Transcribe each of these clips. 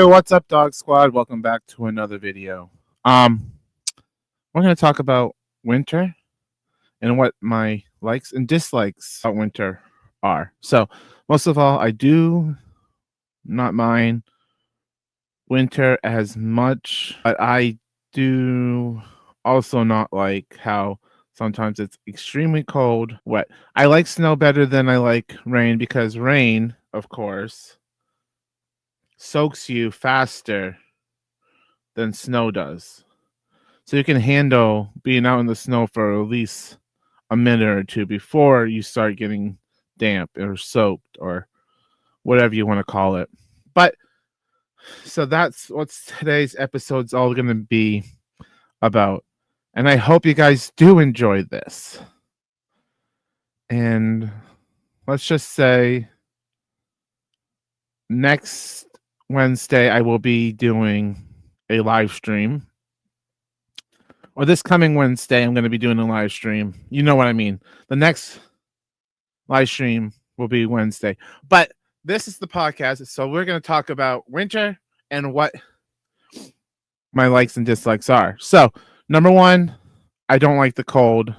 what's up, Dawg Squad? Welcome back to another video. We're going to talk about winter and what my likes and dislikes about winter are. So, most of all, I do not mind winter as much, but I do also not like how sometimes it's extremely cold, wet. I like snow better than I like rain because rain, of course, soaks you faster than snow does. So you can handle being out in the snow for at least a minute or two before you start getting damp or soaked or whatever you want to call it. But so that's what today's episode's all going to be about. And I hope you guys do enjoy this. And let's just say next Wednesday I will be doing a live stream. Or this coming Wednesday, I'm going to be doing a live stream. You know what I mean. The next live stream will be Wednesday. But this is the podcast, so we're going to talk about winter and what my likes and dislikes are. So, number one, I don't like the cold.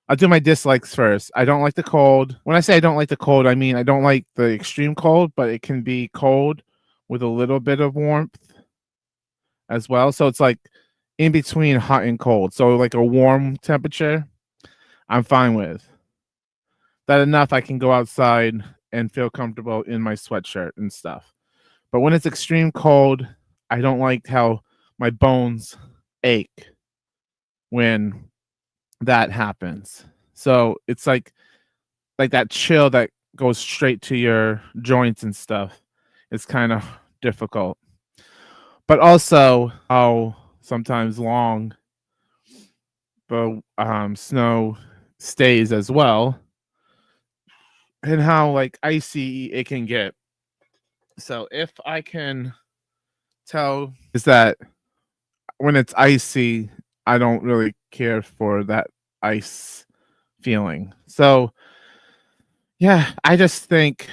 I'll do my dislikes first. I don't like the cold. When I say I don't like the cold, I mean I don't like the extreme cold, but it can be cold with a little bit of warmth as well. So it's like in between hot and cold. So like a warm temperature, I'm fine with. That enough I can go outside and feel comfortable in my sweatshirt and stuff. But when it's extreme cold, I don't like how my bones ache when that happens. So it's like that chill that goes straight to your joints and stuff. It's kind of difficult. But also how sometimes long the snow stays as well, and how like icy it can get. So if I can tell is that when it's icy, I don't really care for that ice feeling. So yeah, I just think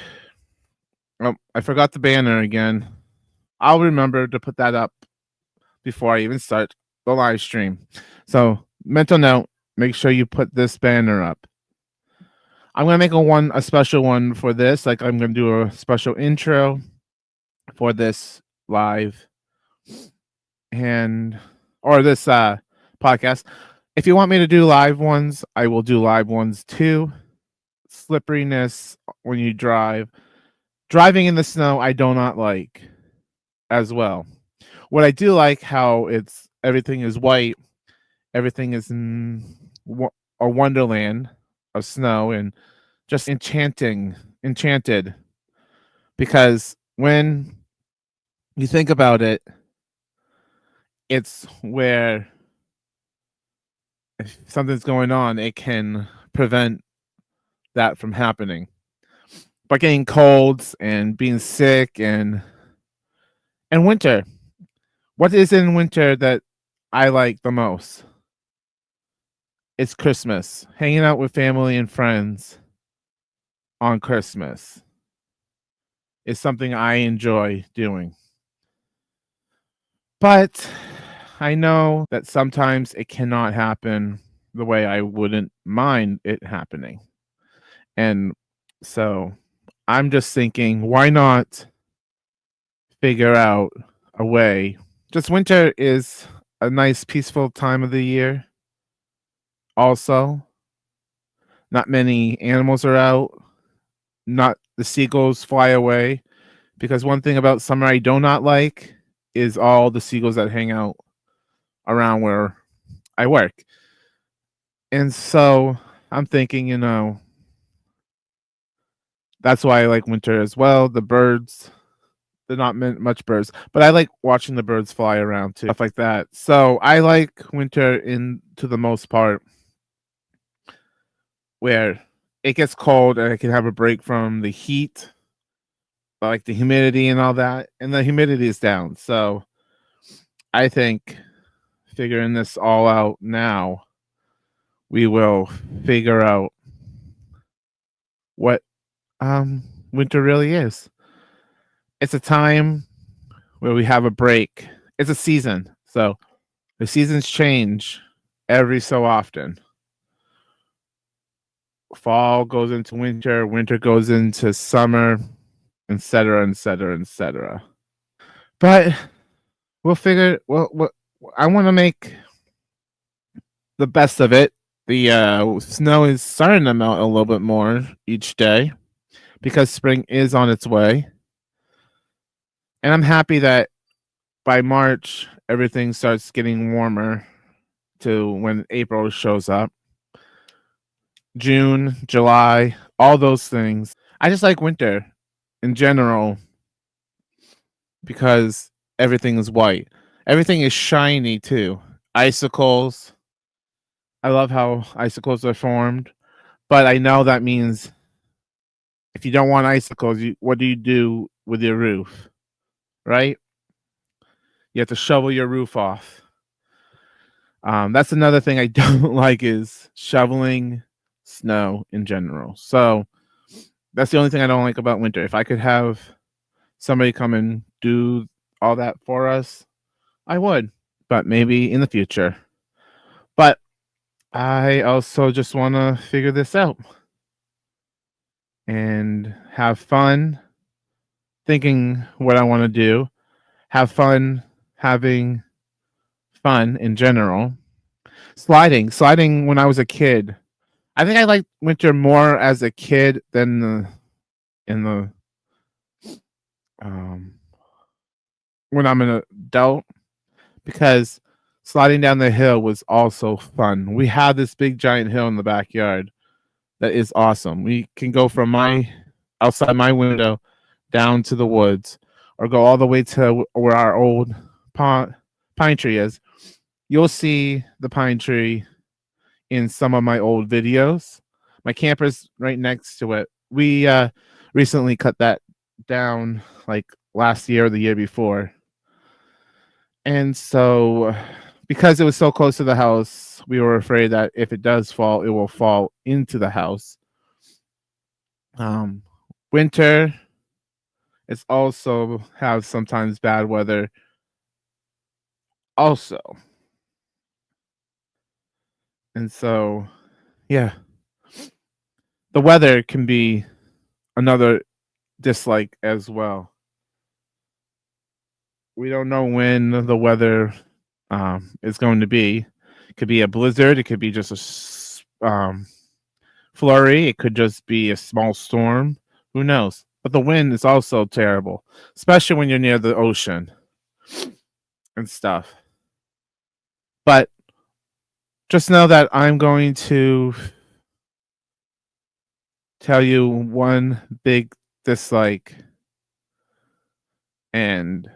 I forgot the banner again. I'll remember to put that up before I even start the live stream. So mental note, make sure you put this banner up. I'm gonna make a special one for this. Like I'm gonna do a special intro for this live and or this podcast. If you want me to do live ones, I will do live ones too. Slipperiness when you drive. Driving in the snow, I do not like as well. What I do like how everything is white, everything is in a wonderland of snow and just enchanted. Because when you think about it, it's where if something's going on, it can prevent that from happening. But getting colds and being sick and winter. What is in winter that I like the most? It's Christmas. Hanging out with family and friends on Christmas is something I enjoy doing. But I know that sometimes it cannot happen the way I wouldn't mind it happening. And so I'm just thinking, why not figure out a way? Just winter is a nice, peaceful time of the year. Also, not many animals are out. Not the seagulls fly away. Because one thing about summer I do not like is all the seagulls that hang out around where I work. And so I'm thinking, that's why I like winter as well. The birds, they're not much birds, but I like watching the birds fly around too, stuff like that. So I like winter to the most part, where it gets cold and I can have a break from the heat, like the humidity and all that. And the humidity is down. So I think figuring this all out now, we will figure out what winter really is. It's a time where we have a break. It's a season. So the seasons change every so often. Fall goes into winter, winter goes into summer, etc., etc., etc. But we'll figure. Well, I want to make the best of it. The snow is starting to melt a little bit more each day because spring is on its way, and I'm happy that by March everything starts getting warmer to when April shows up. June, July, all those things. I just like winter in general because everything is white. Everything is shiny too. Icicles. I love how icicles are formed, but I know that means if you don't want icicles, what do you do with your roof? Right? You have to shovel your roof off. That's another thing I don't like is shoveling snow in general. So that's the only thing I don't like about winter. If I could have somebody come and do all that for us, I would, but maybe in the future. But I also just want to figure this out and have fun thinking what I want to do, have fun having fun in general. Sliding when I was a kid. I think I liked winter more as a kid than in the um when I'm an adult because sliding down the hill was also fun. We had this big giant hill in the backyard that is awesome. We can go from my outside my window down to the woods or go all the way to where our old pine tree is. You'll see the pine tree in some of my old videos. My camper's right next to it. We recently cut that down like last year or the year before. And so because it was so close to the house, we were afraid that if it does fall, it will fall into the house. Um, Winter, it's also have sometimes bad weather also. And so, yeah, the weather can be another dislike as well. We don't know when the weather is going to be. It could be a blizzard. It could be just a flurry. It could just be a small storm. Who knows? But the wind is also terrible, especially when you're near the ocean and stuff. But just know that I'm going to tell you one big dislike, and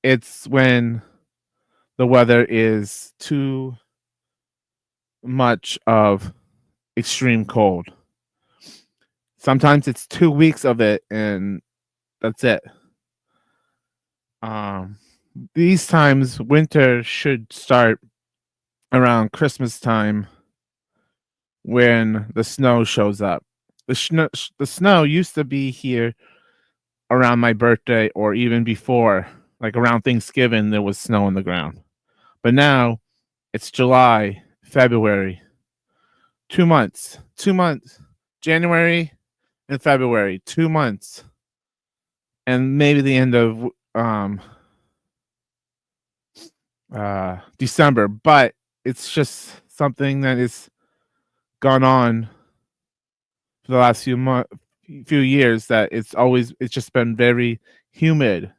it's when the weather is too much of extreme cold. Sometimes it's 2 weeks of it, and that's it. Um, these times, winter should start around Christmas time when the snow shows up. The snow used to be here around my birthday or even before, like around Thanksgiving, there was snow on the ground. But now it's July, February, 2 months, 2 months, January and February, 2 months, and maybe the end of December. But it's just something that is gone on for the last few years that it's just been very humid.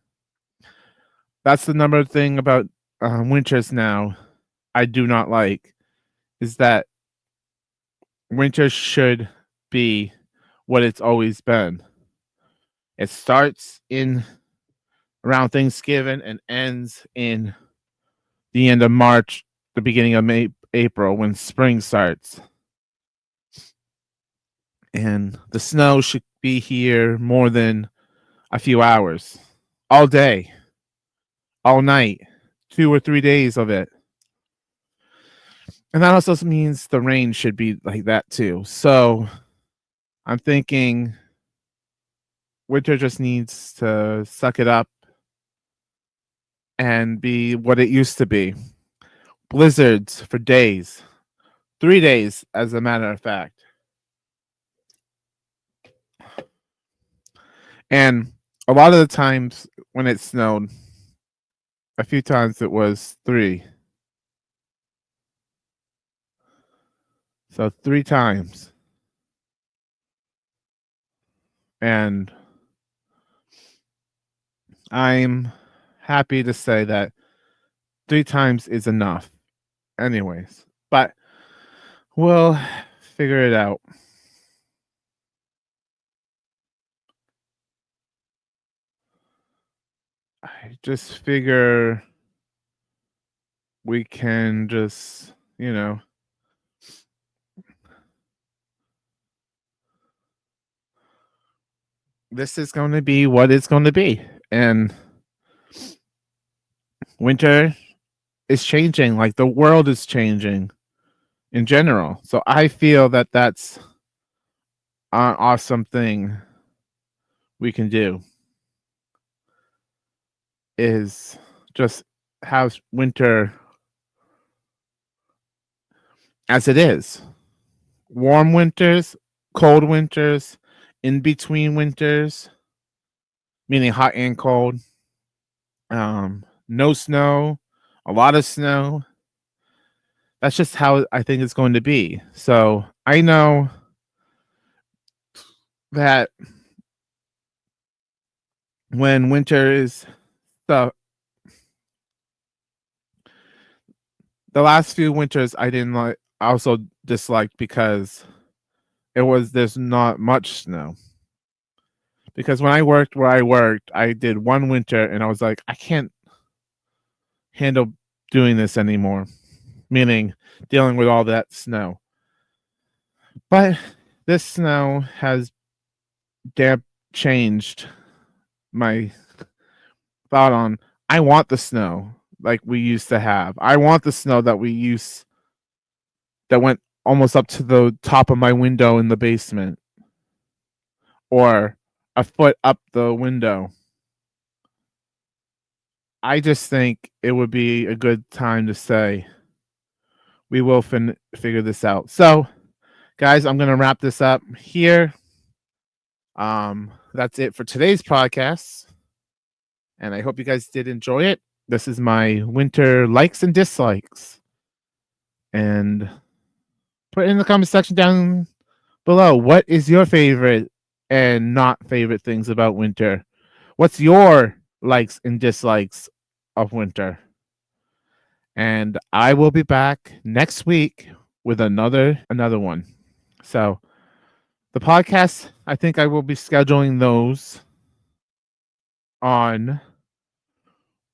That's the number thing about winters now I do not like is that winter should be what it's always been. It starts in around Thanksgiving and ends in the end of March, the beginning of April when spring starts. And the snow should be here more than a few hours, all day, all night, 2 or 3 days of it. And that also means the rain should be like that too. So I'm thinking winter just needs to suck it up and be what it used to be. Blizzards for days. 3 days, as a matter of fact. And a lot of the times when it snowed, a few times it was 3. So 3 times. And I'm happy to say that 3 times is enough anyways. But we'll figure it out. I just figure we can just, this is going to be what it's going to be. And winter is changing, like the world is changing in general. So I feel that that's an awesome thing we can do, is just have winter as it is. Warm winters, cold winters, in between winters, meaning hot and cold. No snow, a lot of snow. That's just how I think it's going to be. So I know that when winter is the last few winters I didn't like, also disliked because there's not much snow. Because when I worked where I worked, I did one winter and I was like, I can't handle doing this anymore, meaning dealing with all that snow. But this snow has changed my thought on, I want the snow like we used to have. I want the snow that went almost up to the top of my window in the basement, or a foot up the window. I just think it would be a good time to say we will figure this out. So, guys, I'm going to wrap this up here. That's it for today's podcast. And I hope you guys did enjoy it. This is my winter likes and dislikes. And put in the comment section down below, what is your favorite and not favorite things about winter? What's your likes and dislikes of winter? And I will be back next week with another one. So the podcast, I think I will be scheduling those on,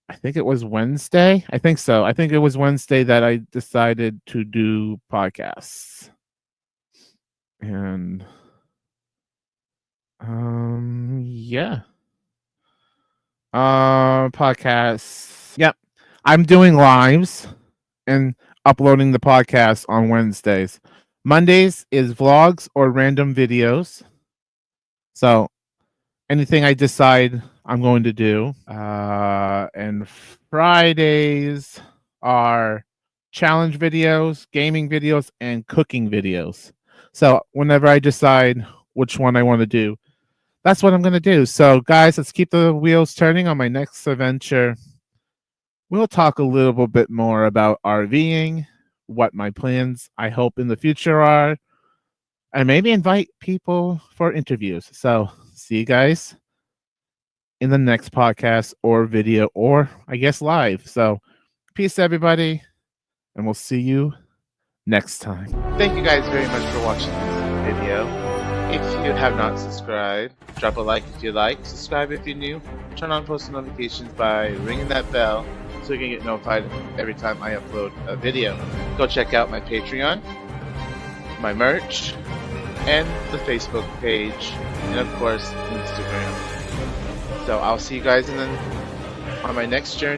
I think it was Wednesday. I think so. I think it was Wednesday that I decided to do podcasts. And yeah. Podcasts. Yep. I'm doing lives and uploading the podcast on Wednesdays. Mondays is vlogs or random videos. So anything I decide I'm going to do. And Fridays are challenge videos, gaming videos, and cooking videos. So whenever I decide which one I want to do, that's what I'm going to do. So guys, let's keep the wheels turning on my next adventure. We'll talk a little bit more about RVing, what my plans I hope in the future are, and maybe invite people for interviews. So see you guys in the next podcast or video, or I guess live. So peace, everybody, and we'll see you next time. Thank you guys very much for watching this video. If you have not subscribed, drop a like if you like, subscribe if you're new, turn on post notifications by ringing that bell so you can get notified every time I upload a video. Go check out my Patreon, my merch, and the Facebook page, and of course Instagram. So I'll see you guys on my next journey.